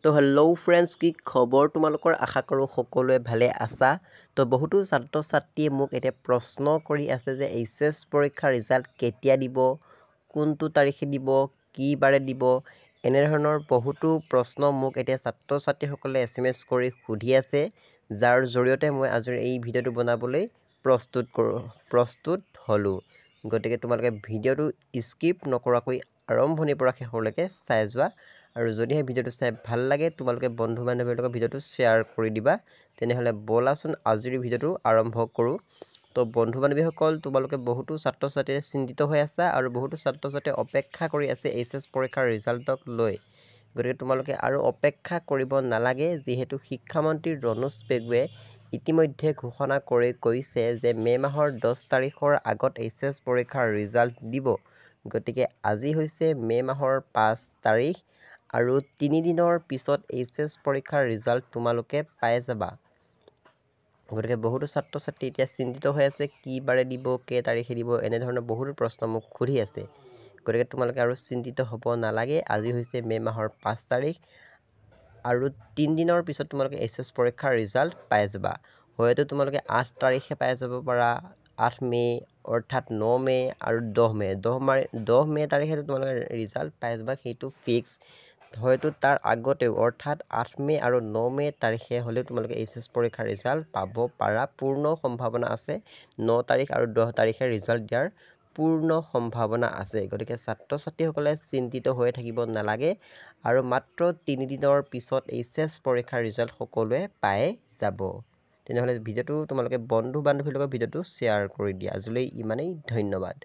তো hello' friends, কি খবৰ তোমালোকৰ? আশা কৰোঁ সকলোৱে ভালে আছা। তো বহুতো ছাত্ৰ ছাত্ৰীয়ে মোক এতিয়া প্ৰশ্ন কৰি আছে যে এইচএছ পৰীক্ষাৰ ৰিজাল্ট কেতিয়া দিব, কোনটো তাৰিখে দিব, কি বাৰে দিব, এনেধৰণৰ বহুতো প্ৰশ্ন মোক এতিয়া ছাত্ৰ ছাত্ৰীসকলে SMS কৰি সুধি আছে, যাৰ জৰিয়তে মই আজিৰ এই ভিডিঅ'টো বনাবলৈ প্ৰস্তুত হ'লোঁ। গতিকে তোমালোকে ভিডিঅ'টো স্কিপ নকৰাকৈ আৰম্ভণিৰ পৰা শেষলৈকে চাই যোৱা। আৰু যদিহে ভিডিঅ'টো চাই ভাল লাগে তোমালোকে বন্ধু বান্ধৱীৰ লগত ভিডিঅ'টো শ্বেয়াৰ কৰি দিবা। তেনেহ'লে ব'লাচোন আজিৰ ভিডিঅ'টো আৰম্ভ কৰোঁ। তো বন্ধু বান্ধৱীসকল, তোমালোকে বহুতো ছাত্ৰ ছাত্ৰীয়ে চিন্তিত হৈ আছা আৰু বহুতো ছাত্ৰ ছাত্ৰীয়ে অপেক্ষা কৰি আছে এইচএছ পৰীক্ষাৰ ৰিজাল্টক লৈ। গতিকে তোমালোকে আৰু অপেক্ষা কৰিব নালাগে, যিহেতু শিক্ষামন্ত্ৰী ৰণোজ পেগুৱে ইতিমধ্যে ঘোষণা কৰি কৈছে যে মে' মাহৰ 10 তাৰিখৰ আগত এইচএছ পৰীক্ষাৰ ৰিজাল্ট দিব। গতিকে আজি হৈছে মে' মাহৰ 5 তাৰিখ আৰু 3 দিনৰ পিছত এইচএছ পৰীক্ষাৰ ৰিজাল্ট তোমালোকে পাই যাবা। গতিকে বহুতো ছাত্ৰ ছাত্ৰী এতিয়া চিন্তিত হৈ আছে, কি বাৰে দিব, কেই তাৰিখে দিব, এনেধৰণৰ বহুতো প্ৰশ্ন মোক সুধি আছে। গতিকে তোমালোকে আৰু চিন্তিত হ'ব নালাগে। আজি হৈছে মে' মাহৰ 5 তাৰিখ আৰু 3 দিনৰ পিছত তোমালোকে এইচএছ পৰীক্ষাৰ ৰিজাল্ট পাই যাবা। হয়তো তোমালোকে 8 তাৰিখে পাই যাব পাৰা, 8 মে' অৰ্থাৎ 9 মে' আৰু 10 মে' তাৰিখে তোমালোকে ৰিজাল্ট পাই যাবা, সেইটো ফিক্স। হয়তো তাৰ আগতেও অৰ্থাৎ 8 মে' আৰু 9 মে' তাৰিখে হ'লেও তোমালোকে এইচএছ পৰীক্ষাৰ ৰিজাল্ট পাব পাৰা, পূৰ্ণ সম্ভাৱনা আছে। 9 তাৰিখ আৰু 10 তাৰিখে ৰিজাল্ট দিয়াৰ পূৰ্ণ সম্ভাৱনা আছে। গতিকে ছাত্ৰ ছাত্ৰীসকলে চিন্তিত হৈ থাকিব নালাগে আৰু মাত্ৰ 3 দিনৰ পিছত এইচএছ পৰীক্ষাৰ ৰিজাল্ট সকলোৱে পাই যাব। তেনেহ'লে ভিডিঅ'টো তোমালোকে বন্ধু বান্ধৱীৰ লগত ভিডিঅ'টো শ্বেয়াৰ কৰি দিয়া। আজিলৈ ইমানেই, ধন্যবাদ।